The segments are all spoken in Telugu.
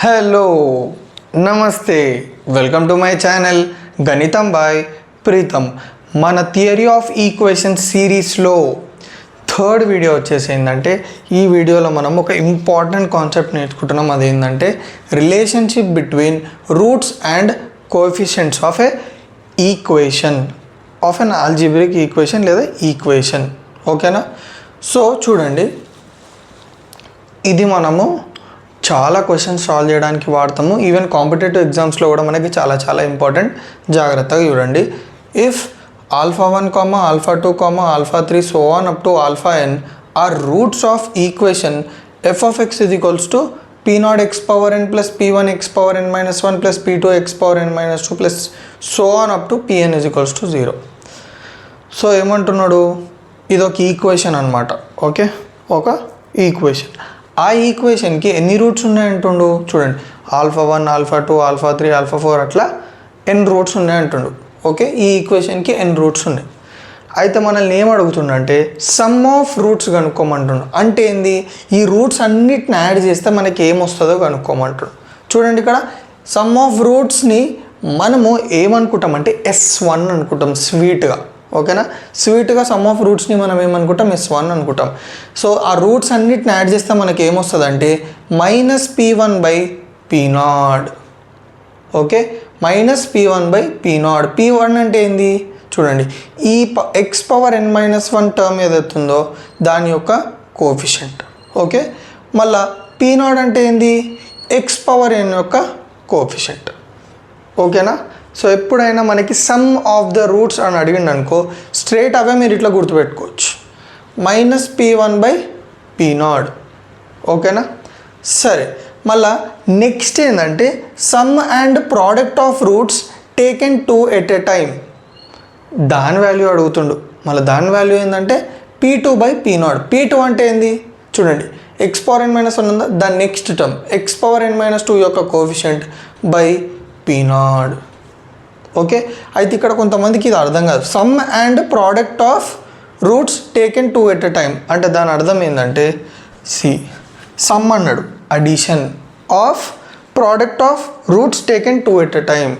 హలో నమస్తే వెల్కమ్ టు మై ఛానల్ గణితం బై ప్రీతం. మన థియరీ ఆఫ్ ఈక్వేషన్స్ సిరీస్లో థర్డ్ వీడియో వచ్చేసి ఏంటంటే ఈ వీడియోలో మనం ఒక ఇంపార్టెంట్ కాన్సెప్ట్ నేర్చుకుంటున్నాం. అదేంటంటే relationship between roots and coefficients of A equation, of an algebraic equation లేదా ఈక్వేషన్. ఓకేనా? సో చూడండి, ఇది మనము చాలా క్వశ్చన్స్ సాల్వ్ చేయడానికి వాడతాము. ఈవెన్ కాంపిటేటివ్ ఎగ్జామ్స్లో కూడా మనకి చాలా చాలా ఇంపార్టెంట్. జాగ్రత్తగా చూడండి. If α1, α2, α3 so on up to αn are roots of equation f of x is equals to p0 x power n plus p1 x power n minus 1 plus p2 x power n minus 2 plus so on up to pn is equals to 0. So ఏమంటున్నాడు, ఇది ఒక ఈక్వేషన్ అనమాట. ఓకే, ఒక ఈక్వేషన్. ఆ ఈక్వేషన్కి ఎన్ని రూట్స్ ఉన్నాయంటుండు చూడండి. α1, α2, α3, α4 అట్లా ఎన్ రూట్స్ ఉన్నాయంటుండు. ఓకే, ఈ ఈక్వేషన్కి ఎన్ రూట్స్ ఉన్నాయి. అయితే మనల్ని ఏం అడుగుతుండంటే సమ్ ఆఫ్ రూట్స్ కనుక్కోమంటుండు. అంటే ఏంది, ఈ రూట్స్ అన్నిటిని యాడ్ చేస్తే మనకి ఏమొస్తుందో కనుక్కోమంటుండు. చూడండి, ఇక్కడ సమ్ ఆఫ్ రూట్స్ని మనము ఏమనుకుంటామంటే S1 అనుకుంటాం స్వీట్గా. ఓకేనా, స్వీట్గా సమ్ ఆఫ్ రూట్స్ని మనం ఏమనుకుంటాం, S1 అనుకుంటాం. సో ఆ రూట్స్ అన్నిటిని యాడ్ చేస్తే మనకి ఏమొస్తుంది అంటే -p1/p0. Okay, -p1/p0. p1 అంటే ఏంది చూడండి, ఈ x power n minus 1 term ఏదైతుందో దాని యొక్క కోఎఫిషియంట్. ఓకే, మళ్ళా p0 అంటే ఏంది, x పవర్ n యొక్క కోఎఫిషియంట్. ఓకేనా? సో ఎప్పుడైనా మనకి సమ్ ఆఫ్ ద రూట్స్ అని అడిగిండు అనుకో, స్ట్రేట్ అవే మీరు ఇట్లా గుర్తుపెట్టుకోవచ్చు, -p1/p0. ఓకేనా? సరే, మళ్ళా నెక్స్ట్ ఏంటంటే some and product of roots taken 2 at a time. దాని వాల్యూ అడుగుతుండు. మళ్ళీ దాని వాల్యూ ఏంటంటే p2/p0. p2 అంటే ఏంది చూడండి, x పవర్ n మైనస్ 1 ఉందా, దాని next term x power n minus 2 యొక్క కోఎఫిషియంట్ బై p0. ఓకే, అయితే ఇక్కడ కొంతమందికి ఇది అర్థం కాదు. Some and product of roots taken 2 at a time అంటే దాని అర్థం ఏంటంటే సమ్ అన్నాడు, addition of product of roots taken 2 at a time.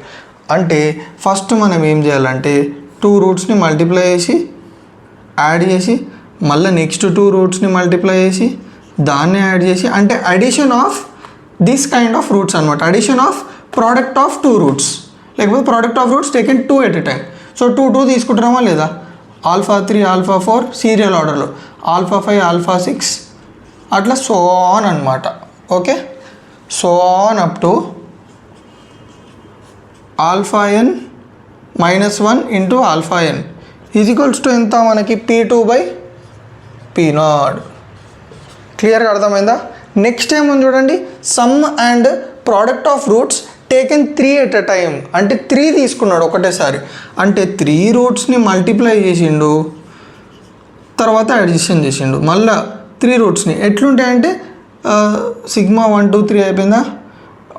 అంటే ఫస్ట్ మనం ఏం చేయాలంటే 2 రూట్స్ని మల్టిప్లై చేసి యాడ్ చేసి మళ్ళీ నెక్స్ట్ 2 రూట్స్ని మల్టిప్లై చేసి దాన్ని యాడ్ చేసి, అంటే addition of this kind of roots అనమాట. Addition of product of 2 roots, లేకపోతే product of roots taken 2 at a time. So 2 తీసుకుంటున్నామా లేదా, α3, α4 సీరియల్ ఆర్డర్లో, α5, α6 అట్లా సో ఆన్ అనమాట. Okay, so on up to αn minus 1 into αn is equals to ఎంత మనకి p2/p0. క్లియర్గా అర్థమైందా? నెక్స్ట్ ఏముంది చూడండి, sum and product of roots taken 3 at a time. అంటే 3 తీసుకున్నాడు ఒకటేసారి, అంటే 3 రూట్స్ని మల్టిప్లై చేసిండు, తర్వాత అడిషన్ చేసిండు. మళ్ళీ 3 రూట్స్ని ఎట్లుంటాయంటే సిగ్మా 1 2 3 అయిపోయిందా,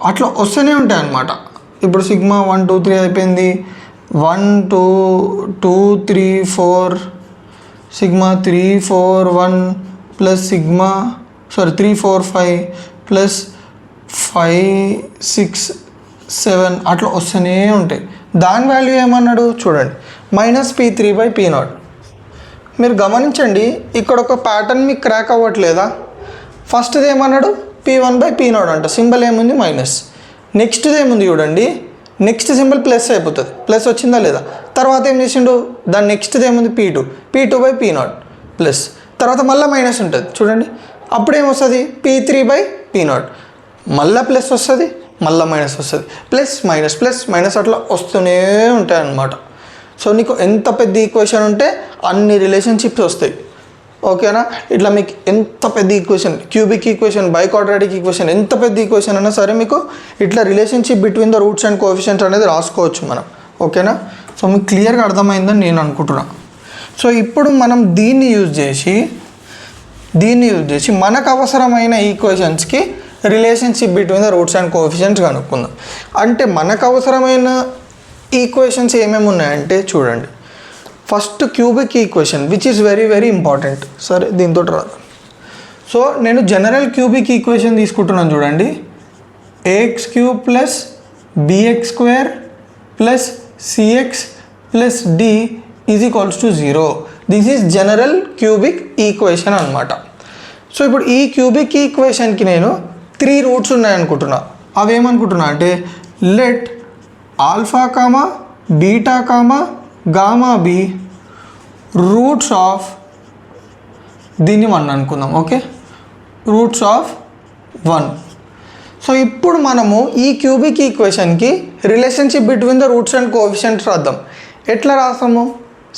అట్లా వస్తూనే ఉంటాయి అన్నమాట. ఇప్పుడు సిగ్మా 1 2 3 అయిపోయింది, 1 2 2 3 4 సిగ్మా 3 4 1 ప్లస్ సిగ్మా 3 4 5 ప్లస్ 5 6 7 అట్లా వస్తూనే ఉంటాయి. దాని వాల్యూ ఏమన్నాడు చూడండి, -p3/p0. మీరు గమనించండి, ఇక్కడ ఒక ప్యాటర్న్ మీకు క్రాక్ అవ్వట్లేదా? ఫస్ట్ది ఏమన్నాడు p1/p0 అంట, సింబల్ ఏముంది మైనస్. నెక్స్ట్ది ఏముంది చూడండి, నెక్స్ట్ సింబల్ ప్లస్ అయిపోతుంది. ప్లస్ వచ్చిందా లేదా? తర్వాత ఏం చేసిండు, దాని నెక్స్ట్ది ఏముంది p2/p0 ప్లస్, తర్వాత మళ్ళీ మైనస్ ఉంటుంది చూడండి. అప్పుడేమొస్తుంది p3/p0, మళ్ళీ ప్లస్ వస్తుంది, మళ్ళీ మైనస్ వస్తుంది, ప్లస్ మైనస్ అట్లా వస్తూనే ఉంటాయి అన్నమాట. సో నీకు ఎంత పెద్ద ఈక్వేషన్ ఉంటే అన్ని రిలేషన్షిప్స్ వస్తాయి. ఓకేనా? ఇట్లా మీకు ఎంత పెద్ద ఈక్వేషన్, క్యూబిక్ ఈక్వేషన్, బైక్వాడ్రాటిక్ ఈక్వేషన్, ఎంత పెద్ద ఈక్వేషన్ అయినా సరే మీకు ఇట్లా relationship between the roots and coefficients అనేది రాసుకోవచ్చు మనం. ఓకేనా? సో మీకు క్లియర్గా అర్థమైందని నేను అనుకుంటున్నా. సో ఇప్పుడు మనం దీన్ని యూజ్ చేసి మనకు అవసరమైన ఈక్వేషన్స్కి relationship between the roots and coefficients కనుక్కుందాం. అంటే మనకు అవసరమైన ఈక్వేషన్స్ ఏమేమి ఉన్నాయంటే చూడండి, first cubic equation which is very very important. సరే, దీంతో రాదు. సో నేను జనరల్ క్యూబిక్ ఈక్వేషన్ తీసుకుంటున్నాను చూడండి. ax cube plus bx square plus cx plus d is equals to 0. This is general cubic equation అనమాట. సో ఇప్పుడు ఈ క్యూబిక్ ఈక్వేషన్కి నేను 3 రూట్స్ ఉన్నాయనుకుంటున్నా. అవేమనుకుంటున్నా అంటే let alpha comma beta comma gamma be roots of దీన్ని 1 అనుకుందాం. Okay, roots of 1. సో ఇప్పుడు మనము ఈ క్యూబిక్ ఈక్వేషన్కి relationship between the roots and coefficients రాద్దాం. ఎట్లా రాస్తాము?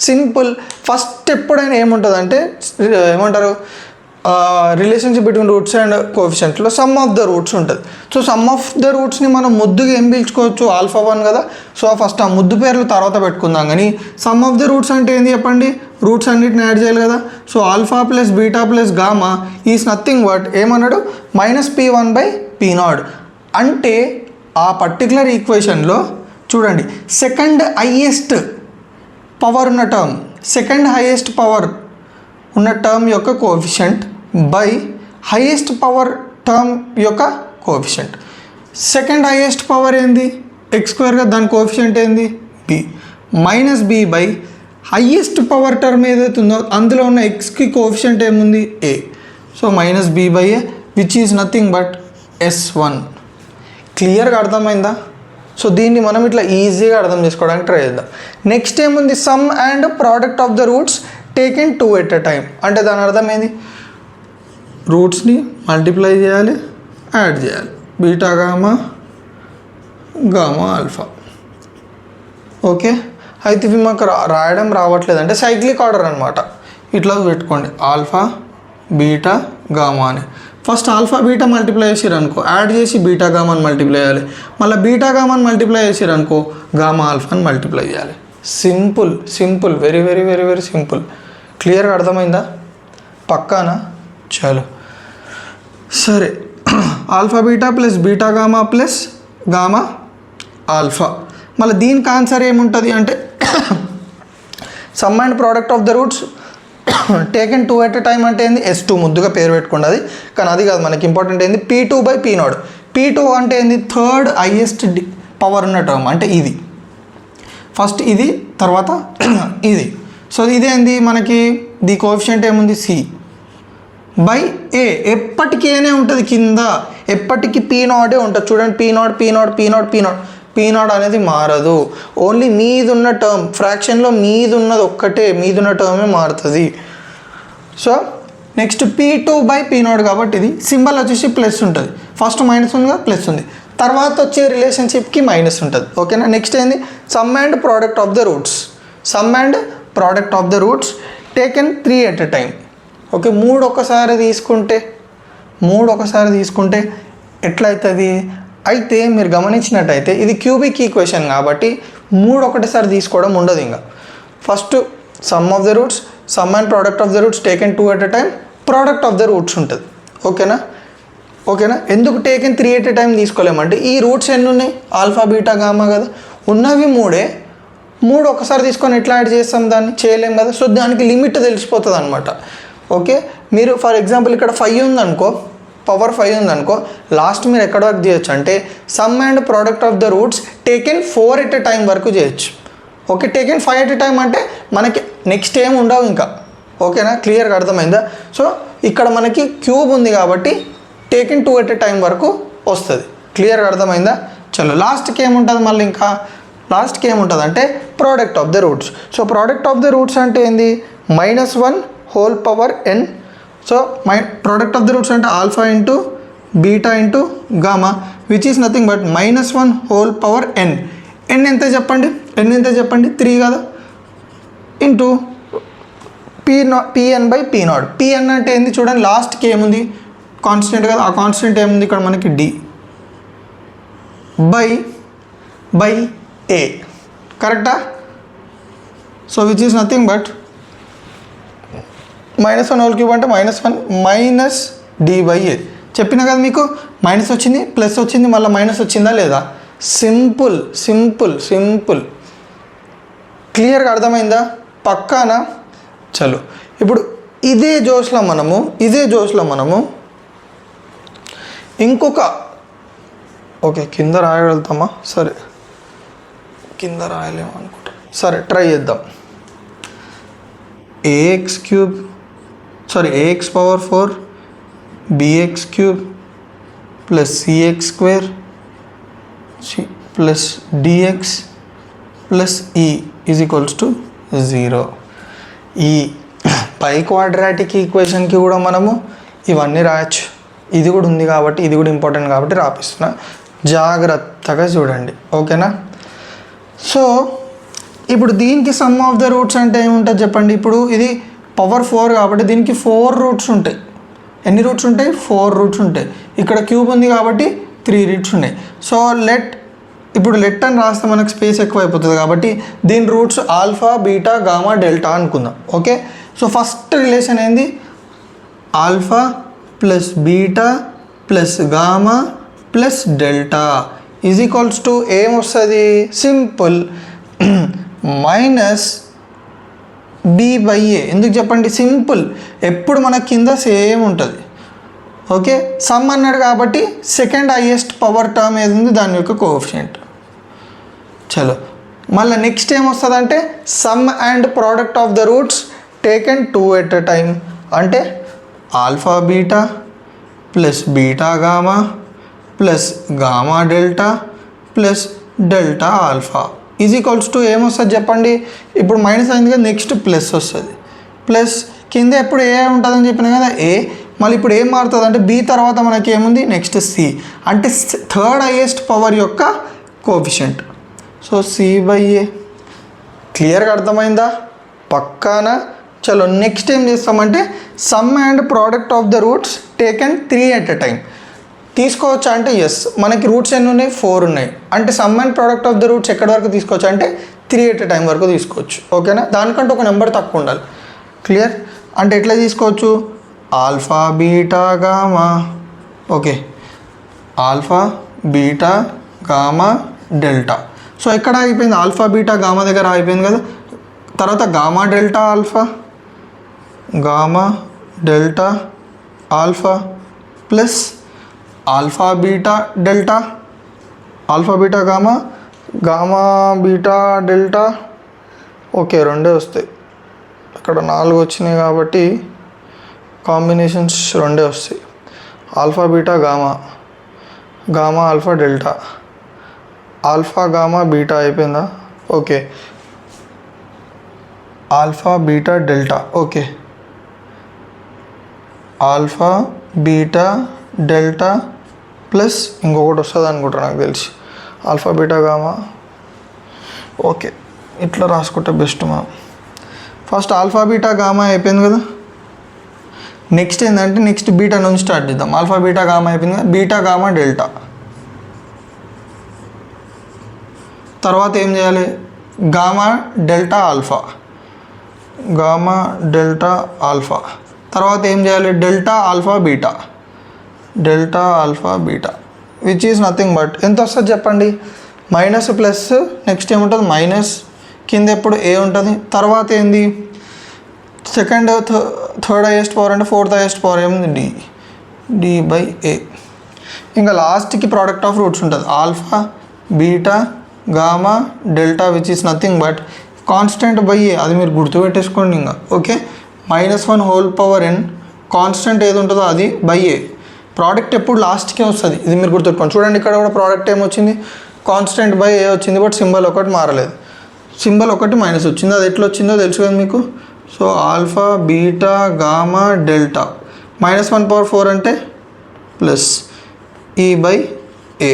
సింపుల్. ఫస్ట్ ఎప్పుడైనా ఏముంటుందంటే ఏమంటారు, రిలేషన్షిప్ బిట్వీన్ రూట్స్ అండ్ కోఎఫిషియంట్లో సమ్ ఆఫ్ ద రూట్స్ ఉంటుంది. సో సమ్ ఆఫ్ ద రూట్స్ని మనం ముద్దుగా ఏం పిలుచుకోవచ్చు? ఆల్ఫా 1 కదా. సో ఫస్ట్ ఆ ముద్దు పేర్లు తర్వాత పెట్టుకుందాం. కానీ సమ్ ఆఫ్ ద రూట్స్ అంటే ఏంది చెప్పండి? రూట్స్ అన్నిటిని యాడ్ చేయాలి కదా. So alpha plus beta plus gamma is nothing but ఏమన్నాడు? -p1/p0. అంటే ఆ పర్టికులర్ ఈక్వేషన్లో చూడండి, సెకండ్ హైయెస్ట్ పవర్ ఉన్న టర్మ్, సెకండ్ హైయెస్ట్ పవర్ ఉన్న టర్మ్ యొక్క coefficient by highest power term యొక్క కోఎఫిషియంట్. సెకండ్ హైయెస్ట్ పవర్ ఏంది? x² గా, దాని కోఎఫిషియంట్ ఏంది? b. -b by highest power term ఏదైతే ఉందో అందులో ఉన్న xకి కోఎఫిషియంట్ ఏముంది? a. So -b/a which is nothing but s1. క్లియర్గా అర్థమైందా? సో దీన్ని మనం ఇట్లా ఈజీగా అర్థం చేసుకోవడానికి ట్రై చేద్దాం. నెక్స్ట్ ఏముంది? Some and product of the roots taken 2 at a time. అంటే దాని అర్థం ఏంది? రూట్స్ని మల్టిప్లై చేయాలి, యాడ్ చేయాలి. Beta gamma gamma alpha. Okay, అయితే ఇవి మాకు రాయడం రావట్లేదు అంటే సైక్లిక్ ఆర్డర్ అనమాట. ఇట్లా పెట్టుకోండి, ఆల్ఫా బీటా గామా అని. ఫస్ట్ ఆల్ఫా బీటా మల్టిప్లై చేసిరు అనుకో, యాడ్ చేసి బీటా గామాని మల్టిప్లై చేయాలి. మళ్ళీ బీటా గామాని మల్టిప్లై చేసిరు అనుకో, గామా ఆల్ఫాని మల్టిప్లై చేయాలి. Simple simple, very very very very simple. క్లియర్గా అర్థమైందా? పక్కానా? చలో సరే. Alpha beta plus beta gamma plus gamma alpha. మళ్ళీ దీనికి ఆన్సర్ ఏముంటుంది అంటే sum and product of the roots taken 2 at a time అంటే ఏంది? S2. ముద్దుగా పేరు పెట్టుకోండి అది, కానీ అది కాదు మనకి ఇంపార్టెంట్ ఏంది? p2/p0. p2 అంటే ఏంది? థర్డ్ హైయెస్ట్ పవర్ ఉన్న టర్మ్. అంటే ఇది ఫస్ట్ ఇది, తర్వాత ఇది. సో ఇదేంది మనకి? ది కోఎఫిషియంట్ ఏముంది? c by a. ఎప్పటికీ ఏనే ఉంటుంది కింద, ఎప్పటికీ p0 ఉంటుంది. చూడండి, p0 అనేది మారదు. ఓన్లీ మీదున్న టర్మ్, ఫ్రాక్షన్లో మీదున్నది ఒక్కటే, మీదున్న టర్మే మారుతుంది. సో నెక్స్ట్ p2/p0 కాబట్టి ఇది సింబల్ వచ్చేసి ప్లస్ ఉంటుంది. ఫస్ట్ మైనస్ ఉందిగా, ప్లస్ ఉంది. తర్వాత వచ్చే రిలేషన్షిప్కి మైనస్ ఉంటుంది. ఓకేనా? నెక్స్ట్ ఏంది? Sum and product of the roots. Some and product of the roots taken 3 at a time. Okay, 3 ఒకసారి తీసుకుంటే ఎట్లయితుంది? అయితే మీరు గమనించినట్టయితే ఇది క్యూబిక్ ఈక్వేషన్ కాబట్టి 3 ఒకటేసారి తీసుకోవడం ఉండదు. ఇంకా first some of the roots, some and product of the roots taken 2 at a time, product of the roots ఉంటుంది. ఓకేనా? ఎందుకు టేకెన్ 3 ఎట్ ఎ టైం తీసుకోలేమంటే ఈ రూట్స్ ఎన్ని ఉన్నాయి? ఆల్ఫా బీటా గామా కదా, ఉన్నవి 3 ఒకసారి తీసుకొని ఎట్లా యాడ్ చేస్తాం? దాన్ని చేయలేం కదా. సో దానికి లిమిట్ తెలిసిపోతుంది అనమాట. ఓకే, మీరు ఫర్ ఎగ్జాంపుల్ ఇక్కడ 5 ఉందనుకో, పవర్ 5 ఉందనుకో, లాస్ట్ మీరు ఎక్కడ వరకు చేయొచ్చు అంటే sum and product of the roots taken 4 at a time వరకు చేయొచ్చు. Okay, taken 5 at a time అంటే మనకి నెక్స్ట్ ఏం ఉండవు ఇంకా. ఓకేనా? క్లియర్గా అర్థమైందా? సో ఇక్కడ మనకి క్యూబ్ ఉంది కాబట్టి టేకెన్ 2 ఎట్ ఎ టైం వరకు వస్తుంది. క్లియర్గా అర్థమైందా? చలో లాస్ట్కి ఏముంటుంది? మళ్ళీ ఇంకా లాస్ట్కి ఏముంటుంది అంటే product of the roots. So product of the roots అంటే ఏంది? -1 whole power n. So product of the roots అంటే alpha into beta into gamma which is nothing but -1 whole power n. n ఎంత చెప్పండి? 3 కదా, ఇంటూ pn/p0. pn అంటే ఏంది? చూడండి, లాస్ట్కి ఏముంది? కాన్స్టెంట్ కదా. ఆ కాన్స్టెంట్ ఏముంది ఇక్కడ మనకి? d by a. కరెక్టా? So which is nothing but -1 whole cube అంటే -1 -d/a. చెప్పినా కదా మీకు, మైనస్ వచ్చింది, ప్లస్ వచ్చింది, మళ్ళీ మైనస్ వచ్చిందా లేదా? Simple simple simple. క్లియర్గా అర్థమైందా? పక్కానా? చలో ఇప్పుడు ఇదే జోష్లో మనము ఇంకొక ఓకే కింద రాయగలుగుతామా? సరే కింద రాయలేము అనుకుంటా. సరే ట్రై చేద్దాం. A x cube a x power 4 b x cube plus c x square plus d x plus e is equals to 0. ఈ పై క్వాడ్రాటిక్ ఈక్వేషన్కి కూడా మనము ఇవన్నీ రాయొచ్చు. ఇది కూడా ఉంది కాబట్టి, ఇది కూడా ఇంపార్టెంట్ కాబట్టి రాపిస్తున్నా, జాగ్రత్తగా చూడండి. ఓకేనా? సో ఇప్పుడు దీనికి సమ్ ఆఫ్ ద రూట్స్ అంటే ఏముంటుంది చెప్పండి. ఇప్పుడు ఇది పవర్ 4 కాబట్టి దీనికి 4 రూట్స్ ఉంటాయి. ఎన్ని రూట్స్ ఉంటాయి? 4 రూట్స్ ఉంటాయి. ఇక్కడ క్యూబ్ ఉంది కాబట్టి 3 రూట్స్ ఉన్నాయి. సో ఇప్పుడు లెట్ అని రాస్తే మనకు స్పేస్ ఎక్కువ అయిపోతుంది కాబట్టి దీని roots alpha, beta, gamma, delta అనుకుందాం. ఓకే, సో ఫస్ట్ రిలేషన్ ఏంది? Alpha plus beta plus gamma plus delta is equals to ఏమొస్తుంది? Simple minus b/a. ఎందుకు చెప్పండి? సింపుల్, ఎప్పుడు మన కింద సేమ్ ఉంటుంది. ఓకే, సమ్ అన్నాడు కాబట్టి సెకండ్ హైయెస్ట్ పవర్ టర్మ్ ఏది ఉంది దాని యొక్క కోఎఫిషియంట్. చలో మళ్ళీ నెక్స్ట్ ఏమొస్తుందంటే sum and product of the roots taken 2 at a time. అంటే alpha beta plus beta gamma plus gamma delta plus delta alpha is equals to ఏమొస్తుంది చెప్పండి? ఇప్పుడు మైనస్ అయింది కదా, నెక్స్ట్ ప్లస్ వస్తుంది. ప్లస్ కింద ఎప్పుడు ఏ ఉంటుందని చెప్పిన కదా ఏ, మళ్ళీ ఇప్పుడు ఏం మారుతుంది అంటే బి తర్వాత మనకి ఏముంది? నెక్స్ట్ సి, అంటే థర్డ్ హైయెస్ట్ పవర్ యొక్క కోఎఫిషియంట్. So c/a. క్లియర్గా అర్థమైందా? పక్కానా? చలో నెక్స్ట్ ఏం చేస్తామంటే some and product of the roots taken 3 at a time. తీసుకోవచ్చా అంటే ఎస్, మనకి రూట్స్ ఎన్ని ఉన్నాయి? 4 ఉన్నాయి. అంటే sum and product of the roots ఎక్కడి వరకు తీసుకోవచ్చు అంటే 3 ఎట్ ఎ టైం వరకు తీసుకోవచ్చు. ఓకేనా? దానికంటే ఒక నెంబర్ తక్కువ ఉండాలి. క్లియర్? అంటే ఎట్లా తీసుకోవచ్చు? Alpha beta gamma. Okay, alpha beta gamma delta. So ఎక్కడ ఆగిపోయింది? ఆల్ఫా బీటా గామా దగ్గర ఆగిపోయింది కదా. తర్వాత gamma delta alpha, gamma delta alpha plus alpha beta delta, alpha beta gamma, gamma beta delta. Okay, 2 వస్తాయి. ఇక్కడ 4 వచ్చినాయి కాబట్టి కాంబినేషన్స్ 2 వస్తాయి. Alpha beta gamma, gamma alpha delta, alpha gamma beta అయిపోయిందా? Okay, alpha beta delta. Okay, alpha beta delta plus ఇంకొకటి వస్తుంది అనుకుంటా నాకు తెలిసి ఆల్ఫా బీటా గామా. ఓకే, ఇట్లా రాసుకుంటే బెస్ట్. మనం ఫస్ట్ ఆల్ఫా బీటా గామా అయిపోయింది కదా. నెక్స్ట్ ఏంటంటే నెక్స్ట్ బీటా నుంచి స్టార్ట్ చేద్దాం. ఆల్ఫా బీటా గామా అయిపోయింది కదా, బీటా గామా డెల్టా. తర్వాత ఏం చేయాలి? Gamma delta alpha, gamma delta alpha. తర్వాత ఏం చేయాలి? Delta alpha beta, delta alpha beta, which is nothing but ఎంత వస్తుంది చెప్పండి? మైనస్ ప్లస్ నెక్స్ట్ ఏముంటుంది? మైనస్, కింద ఎప్పుడు ఏ ఉంటుంది. తర్వాత ఏంది? సెకండ్ థర్డ్ హైయెస్ట్ పవర్ అంటే ఫోర్త్ హైయెస్ట్ పవర్ ఏముంది? d/a. ఇంకా లాస్ట్కి ప్రోడక్ట్ ఆఫ్ రూట్స్ ఉంటుంది. Alpha beta gamma delta which is nothing but constant by a. అది మీరు గుర్తుపెట్టేసుకోండి ఇంకా. Okay, -1 whole power n, constant ఏది ఉంటుందో అది బై ఏ. ప్రోడక్ట్ ఎప్పుడు లాస్ట్కే వస్తుంది, ఇది మీరు గుర్తుపెట్టుకోండి. చూడండి ఇక్కడ కూడా ప్రోడక్ట్ ఏమొచ్చింది? కాన్స్టెంట్ బై ఏ వచ్చింది, బట్ సింబల్ ఒకటి మారలేదు. సింబల్ ఒకటి మైనస్ వచ్చింది. అది ఎట్లా వచ్చిందో తెలుసు కదా మీకు. So alpha beta gamma delta -1/4 అంటే ప్లస్ e/a.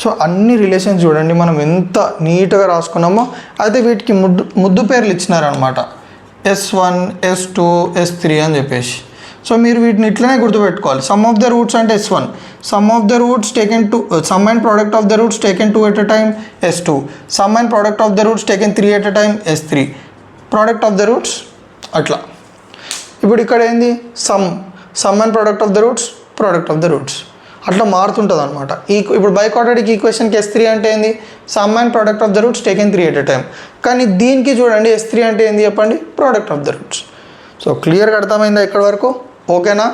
సో అన్ని రిలేషన్స్ చూడండి మనం ఎంత నీట్గా రాసుకున్నామో. అయితే వీటికి ముద్దు పేర్లు ఇచ్చినారనమాట, S1 S2 S3 అని చెప్పేసి. సో మీరు వీటిని ఇట్లనే గుర్తుపెట్టుకోవాలి. సమ్ ఆఫ్ ద రూట్స్ అంటే S1, some of the roots taken 2, some and product of the roots taken 2 at a time S2, some and product of the roots taken 3 at a time S3, product of the roots అట్లా. ఇప్పుడు ఇక్కడ ఏంది? Sum and product of the roots, product of the roots అట్లా మారుతుంటుంది అనమాట. ఇప్పుడు బై క్వాడ్రాటిక్ ఈక్వేషన్కి S3 అంటే ఏంది? Sum and product of the roots taken 3 at a time. కానీ దీనికి చూడండి S3 అంటే ఏంది చెప్పండి? Product of the roots. So క్లియర్గా అర్థమైందా ఇక్కడ వరకు? ఓకేనా?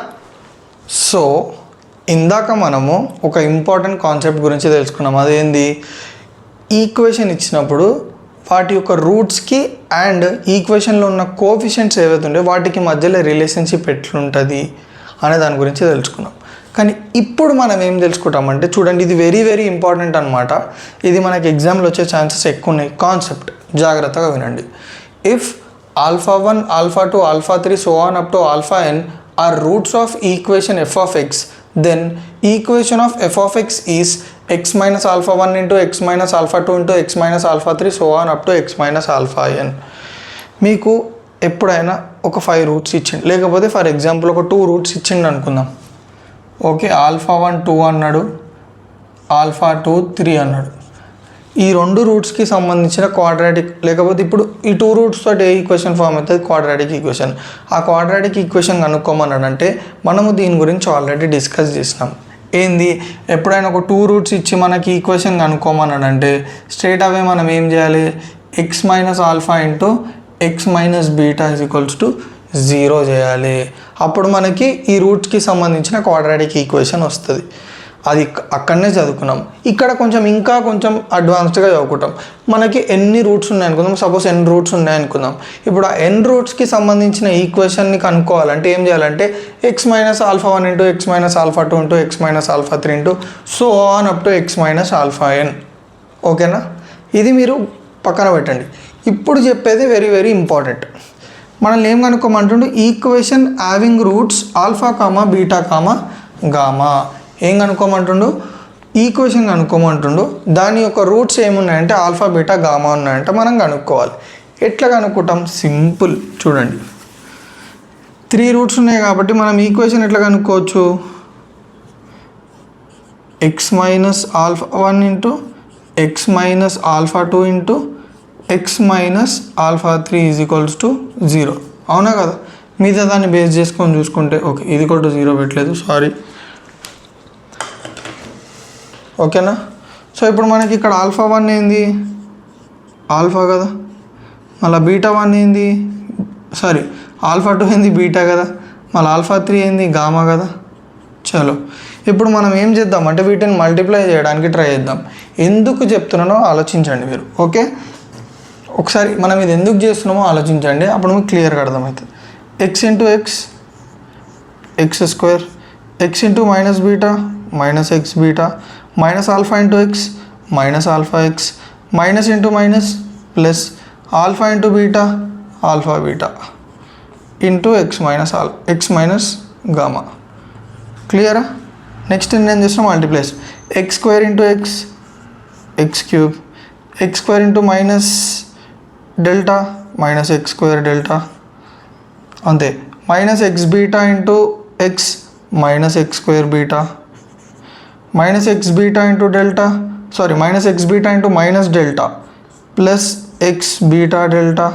సో ఇందాక మనము ఒక ఇంపార్టెంట్ కాన్సెప్ట్ గురించి తెలుసుకున్నాం. అదేంది, ఈక్వేషన్ ఇచ్చినప్పుడు వాటి యొక్క రూట్స్కి అండ్ ఈక్వేషన్లో ఉన్న కోఎఫిషియెంట్స్ ఏవైతే ఉంటే వాటికి మధ్యలో రిలేషన్షిప్ ఎట్లుంటుంది అనే దాని గురించి తెలుసుకున్నాం. కానీ ఇప్పుడు మనం ఏం తెలుసుకుంటామంటే చూడండి, ఇది వెరీ వెరీ ఇంపార్టెంట్ అనమాట. ఇది మనకి ఎగ్జామ్లో వచ్చే ఛాన్సెస్ ఎక్కువ ఉన్నాయి. కాన్సెప్ట్ జాగ్రత్తగా వినండి. If α1, α2, α3 so on up to αn are roots of equation f of x, then equation of f of x is x minus α1 into x minus α2 into x minus α3 so on up to x minus αn. మీకు ఎప్పుడైనా ఒక 5 రూట్స్ ఇచ్చిండు, లేకపోతే ఫర్ ఎగ్జాంపుల్ ఒక 2 రూట్స్ ఇచ్చిండు అనుకుందాం. ఓకే, α1 2 అన్నాడు, α2 3 అన్నాడు. ఈ 2 రూట్స్కి సంబంధించిన క్వాడ్రాటిక్, లేకపోతే ఇప్పుడు ఈ 2 రూట్స్ తోటి ఏ ఈక్వేషన్ ఫామ్ అవుతుంది, క్వాడ్రాటిక్ ఈక్వేషన్. ఆ క్వాడ్రాటిక్ ఈక్వేషన్ కనుక్కోమన్నాడంటే మనము దీని గురించి ఆల్రెడీ డిస్కస్ చేసినాం. ఏంది, ఎప్పుడైనా ఒక 2 రూట్స్ ఇచ్చి మనకి ఈక్వేషన్ కనుక్కోమన్నాడంటే స్ట్రేట్ అవే మనం ఏం చేయాలి, X minus alpha into x minus beta is equals to 0 చేయాలి. అప్పుడు మనకి ఈ రూట్స్కి సంబంధించిన క్వాడ్రాటిక్ ఈక్వేషన్ వస్తుంది. అది అక్కడనే చదువుకున్నాం. ఇక్కడ ఇంకా కొంచెం అడ్వాన్స్డ్గా చదువుకుంటాం. మనకి ఎన్ని రూట్స్ ఉన్నాయనుకుందాం, సపోజ్ n రూట్స్ ఉన్నాయనుకుందాం. ఇప్పుడు ఆ n రూట్స్కి సంబంధించిన ఈక్వేషన్ని కనుక్కోవాలంటే ఏం చేయాలంటే x minus α1 into x minus α2 into x minus α3 into so on up to x minus αn. ఓకేనా, ఇది మీరు పక్కన పెట్టండి. ఇప్పుడు చెప్పేది వెరీ వెరీ ఇంపార్టెంట్. మనల్ని ఏం కనుక్కోమంటుండు, equation having roots alpha comma beta comma gamma. ఏం కనుక్కోమంటుండు, ఈక్వేషన్ కనుక్కోమంటుండు. దాని యొక్క రూట్స్ ఏమున్నాయంటే ఆల్ఫా బీటా గామా ఉన్నాయంటే మనం కనుక్కోవాలి. ఎట్లా కనుక్కుంటాం, సింపుల్. చూడండి, 3 రూట్స్ ఉన్నాయి కాబట్టి మనం ఈక్వేషన్ ఎట్లా కనుక్కోవచ్చు, x minus α1 into x minus α2 into x minus α3 is equals to 0. అవునా కదా, మిగతా దాన్ని బేస్ చేసుకొని చూసుకుంటే ఓకే, ఇది కూడా 0 పెట్టలేదు, సారీ. ఓకేనా, సో ఇప్పుడు మనకి ఇక్కడ α1 ఏంది, ఆల్ఫా కదా, మళ్ళీ β1 ఏంది, సారీ α2 ఏంది బీటా కదా, మళ్ళీ α3 ఏంది గామా కదా. చలో ఇప్పుడు మనం ఏం చేద్దాం అంటే వీటిని మల్టిప్లై చేయడానికి ట్రై చేద్దాం. ఎందుకు చెప్తున్నానో ఆలోచించండి మీరు. ఓకే, ఒకసారి మనం ఇది ఎందుకు చేస్తున్నామో ఆలోచించండి, అప్పుడు మీకు క్లియర్గా అర్థమవుతుంది. X into x x square, x into minus beta minus x beta, minus alpha into x minus alpha x, minus into minus plus alpha into beta alpha beta into x minus gamma. క్లియరా? నెక్స్ట్ నేను చేసిన multiplies, x square into x x cube, x square into minus delta minus x square delta, అంతే. Minus x beta into x minus x square beta, minus x beta into delta, sorry minus x beta into minus delta plus x beta delta.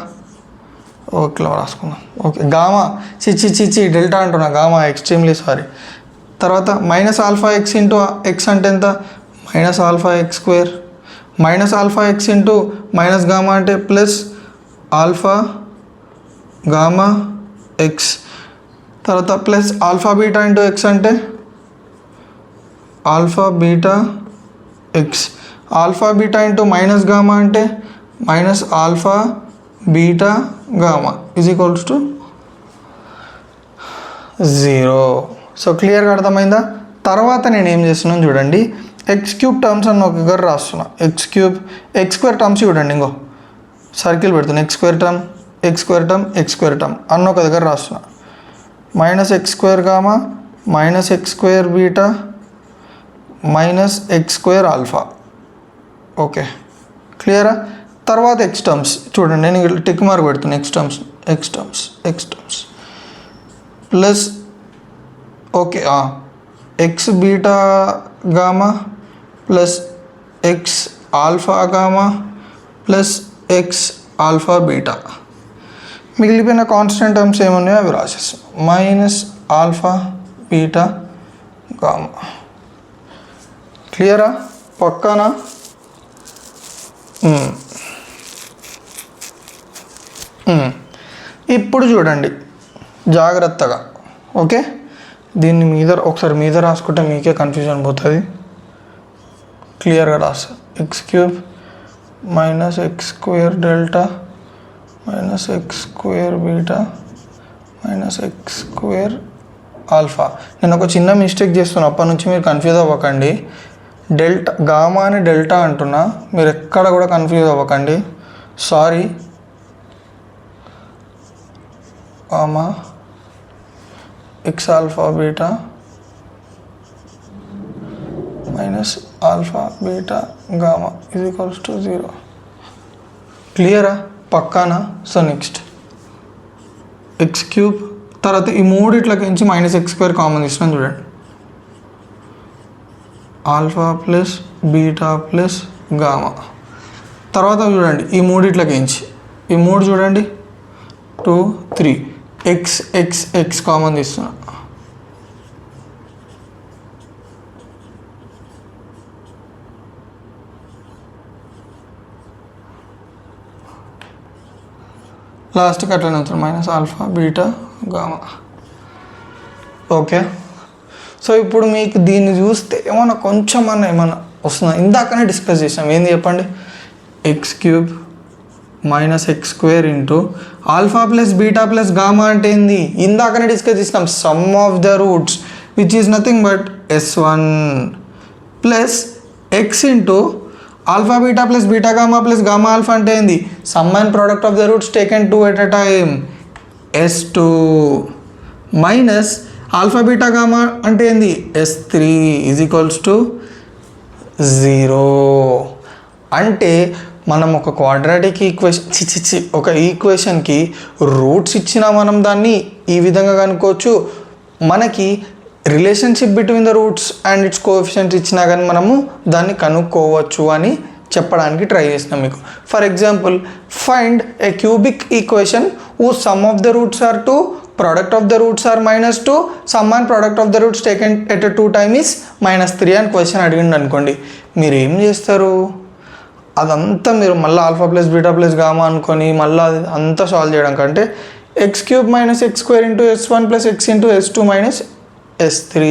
Okay రాసుకుందాం. ఓకే, గామా చిచ్చి డెల్టా అంటున్నా, గామా ఎక్స్ట్రీమ్లీ సారీ. తర్వాత minus alpha x into x అంటే ఎంత, minus alpha x square, minus alpha x into minus gamma అంటే ప్లస్ ఆల్ఫా గామా ఎక్స్. తర్వాత plus alpha beta into x అంటే alpha beta x, alpha beta into minus gamma అంటే minus alpha beta gamma is equals to 0. So క్లియర్గా అర్థమైందా? తర్వాత నేను ఏం చేస్తున్నాను చూడండి, ఎక్స్ క్యూబ్ టర్మ్స్ అన్న ఒక దగ్గర రాస్తున్నా. X cube x square terms చూడండి, ఇంకో సర్కిల్ పెడుతున్నా. X square term x square term x square term అన్న ఒక దగ్గర రాస్తున్నా. Minus x square gamma minus x square beta minus x square alpha. Okay క్లియరా? తర్వాత ఎక్స్ టర్మ్స్ చూడండి, నేను టిక్ మార్క్ పెడుతున్నా. X terms plus okay x beta gamma plus x alpha gamma plus x alpha beta. మిగిలిపోయిన కాన్స్టెంట్ టర్మ్స్ ఏమున్నాయో అవి రాసేస్తాం. Minus alpha beta gamma. క్లియరా? పక్కానా? ఇప్పుడు చూడండి జాగ్రత్తగా. ఓకే, దీన్ని ఒకసారి మీద రాసుకుంటే మీకే కన్ఫ్యూజన్ పోతుంది. క్లియర్గా రాస్తా. X cube minus x square delta minus x square beta minus x square alpha. నేను ఒక చిన్న మిస్టేక్ చేస్తున్నా, అప్పటి నుంచి మీరు కన్ఫ్యూజ్ అవ్వకండి. డెల్టా గామా అని డెల్టా అంటున్నా, మీరు ఎక్కడ కూడా కన్ఫ్యూజ్ అవ్వకండి. Sorry, gamma x alpha beta minus alpha beta gamma is equals to 0. క్లియరా? పక్కానా? సో నెక్స్ట్ ఎక్స్ క్యూబ్ తర్వాత ఈ మూడిట్లకించి మైనస్ ఎక్స్ స్క్వేర్ కామన్ తీసినాం చూడండి. Alpha plus beta plus gamma. తర్వాత చూడండి ఈ మూడిట్లకించి ఈ మూడు చూడండి 2 3 ఎక్స్ ఎక్స్ ఎక్స్ కామన్ తీస్తున్నా. లాస్ట్కి అట్లనే అవుతుంది minus alpha beta gamma. Okay, so ఇప్పుడు మీకు దీన్ని చూస్తే ఏమన్నా వస్తుందా? ఇందాకనే డిస్కస్ చేసాం, ఏంది చెప్పండి? X cube minus x square into alpha plus beta plus gamma అంటే ఏంది? ఇందాకనే డిస్కస్ చేసినాం, some of the roots which is nothing but S1 plus X into alpha beta plus beta gamma plus gamma alpha అంటే ఏంది? Sum and product of the roots taken 2 at a time S2 minus alpha beta gamma అంటే ఏంది? S3 is equals to 0. అంటే మనం ఒక క్వాడ్రాటిక్ ఈక్వేషన్ ఒక ఈక్వేషన్కి రూట్స్ ఇచ్చినా మనం దాన్ని ఈ విధంగా కనుక్కోవచ్చు. మనకి relationship between the roots and its coefficients ఇచ్చినా కానీ మనము దాన్ని కనుక్కోవచ్చు అని చెప్పడానికి ట్రై చేసినాం మీకు. For example, find a cubic equation who sum of the roots are 2, product of the roots are -2, sum and product of the roots taken at a 2 time is -3 అని క్వశ్చన్ అడిగిండు అనుకోండి, మీరు ఏం చేస్తారు? అదంతా మీరు మళ్ళీ alpha plus beta plus gamma అనుకొని మళ్ళీ అంతా సాల్వ్ చేయడం కంటే X cube minus x square into S1 plus X into S2 minus S3.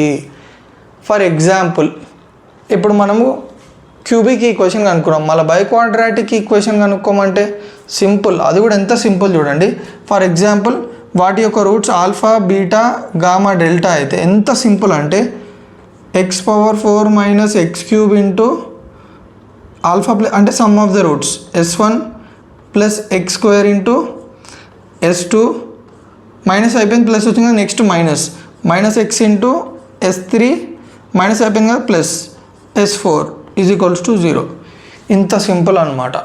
For example, ఇప్పుడు మనము క్యూబిక్ ఈక్వేషన్ కనుక్కున్నాం, మళ్ళీ బై క్వాడ్రాటిక్ ఈక్వేషన్ కనుక్కోమంటే సింపుల్. అది కూడా ఎంత సింపుల్ చూడండి. ఫర్ ఎగ్జాంపుల్, వాటి యొక్క roots alpha beta gamma delta అయితే ఎంత సింపుల్ అంటే x⁴ minus X cube into alpha అంటే some of the roots S1 plus X square into S2 minus అయిపోయింది, ప్లస్ వచ్చింది కదా next minus X into S3 minus అయిపోయింది కదా plus S4 is equals to 0. ఇంత సింపుల్ అనమాట.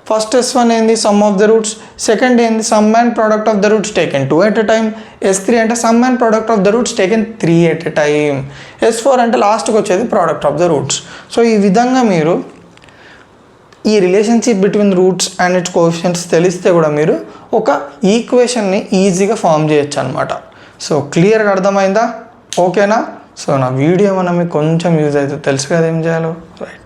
ఫస్ట్ S1 ఏంది? Sum of the roots. Second ఏంది? Sum and product of the roots taken 2 at a time. S3 అంటే sum and product of the roots taken 3 at a time. S4 అంటే లాస్ట్కి వచ్చేది product of the roots. So ఈ విధంగా మీరు ఈ relationship between roots and its coefficients తెలిస్తే కూడా మీరు ఒక ఈక్వేషన్ని ఈజీగా ఫామ్ చేయొచ్చు అనమాట. సో క్లియర్గా అర్థమైందా? ఓకేనా? సో నా వీడియో ఏమన్నా మీకు కొంచెం యూజ్ అవుతుంది, తెలుసు కదా ఏం చేయాలో, రైట్?